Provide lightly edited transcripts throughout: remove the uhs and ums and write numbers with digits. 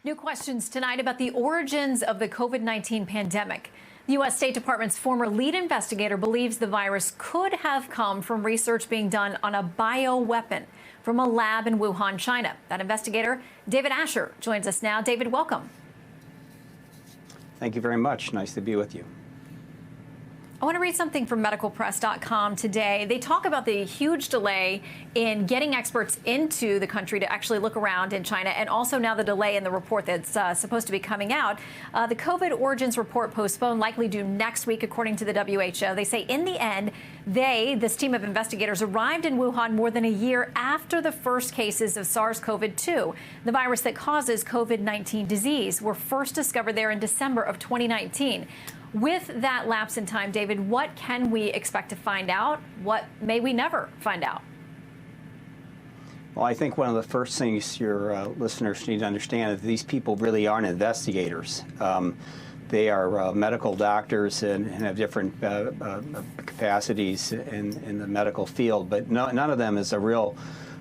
New questions tonight about the origins of the COVID-19 pandemic. The U.S. State Department's former lead investigator believes the virus could have come from research being done on a bioweapon from a lab in Wuhan, China. That investigator, David Asher, joins us now. David, welcome. Thank you very much. Nice to be with you. I want to read something from medicalpress.com today. They talk about the huge delay in getting experts into the country to actually look around in China, and also now the delay in the report that's supposed to be coming out. The COVID origins report postponed, likely due next week, according to the WHO. They say in the end, this team of investigators, arrived in Wuhan more than a year after the first cases of SARS-CoV-2, the virus that causes COVID-19 disease, were first discovered there in December of 2019. With that lapse in time, David, what can we expect to find out? What may we never find out? Well, I think one of the first things your listeners need to understand is these people really aren't investigators. They are medical doctors and have different capacities in the medical field, but none of them is a real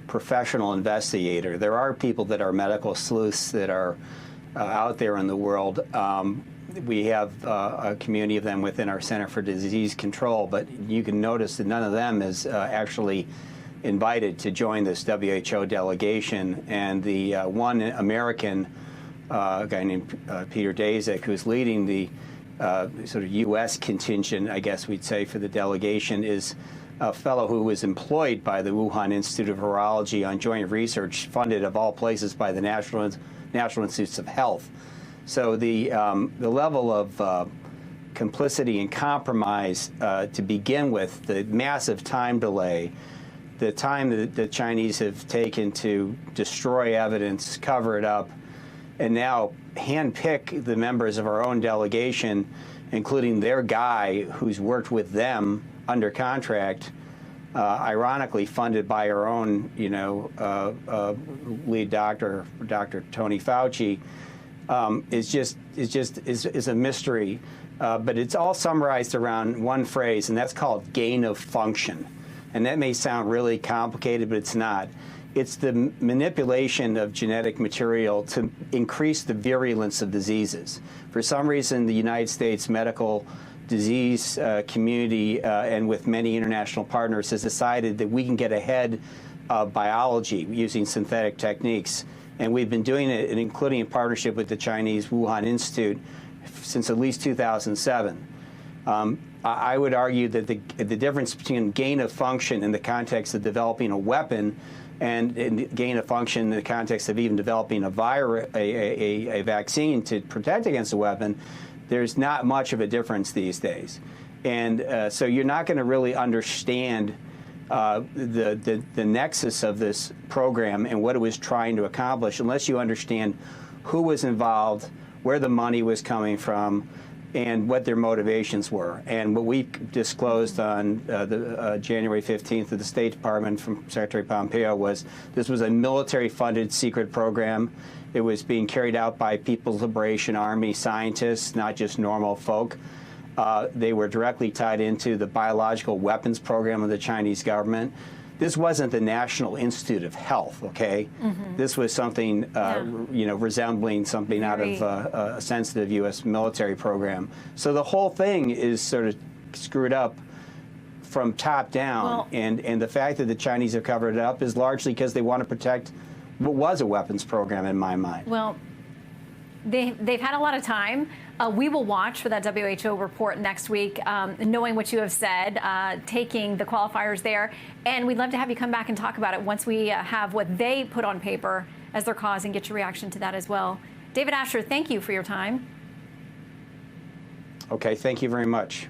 professional investigator. There are people that are medical sleuths that are out there in the world. We have a community of them within our Center for Disease Control, but you can notice that none of them is actually invited to join this WHO delegation. And the one American guy named Peter Daszak, who's leading the sort of U.S. contingent, I guess we'd say, for the delegation, is a fellow who was employed by the Wuhan Institute of Virology on joint research funded, of all places, by the National Institutes of Health. So the level of complicity and compromise to begin with, the massive time delay, the time that the Chinese have taken to destroy evidence, cover it up, and now handpick the members of our own delegation, including their guy who's worked with them under contract, ironically funded by our own, lead doctor, Dr. Tony Fauci. Is a mystery, but it's all summarized around one phrase, and that's called gain of function. And that may sound really complicated, but it's not. It's the manipulation of genetic material to increase the virulence of diseases. For some reason, the United States medical disease community and with many international partners has decided that we can get ahead of biology using synthetic techniques. And we've been doing it, including in partnership with the Chinese Wuhan Institute, since at least 2007. I would argue that the difference between gain of function in the context of developing a weapon and gain of function in the context of even developing a vaccine to protect against a weapon, there's not much of a difference these days. And so you're not going to really understand the nexus of this program and what it was trying to accomplish unless you understand who was involved, where the money was coming from, and what their motivations were. And what we disclosed on January 15th of the State Department from Secretary Pompeo was this was a military-funded secret program. It was being carried out by People's Liberation Army scientists, not just normal folk. They were directly tied into the biological weapons program of the Chinese government. This wasn't the National Institute of Health, okay? Mm-hmm. This was something, resembling something out of a sensitive U.S. military program. So the whole thing is sort of screwed up from top down. Well, and the fact that the Chinese have covered it up is largely because they want to protect what was a weapons program, in my mind. Well, they've had a lot of time. We will watch for that WHO report next week, knowing what you have said, taking the qualifiers there. And we'd love to have you come back and talk about it once we have what they put on paper as their cause and get your reaction to that as well. David Asher, thank you for your time. Okay, thank you very much.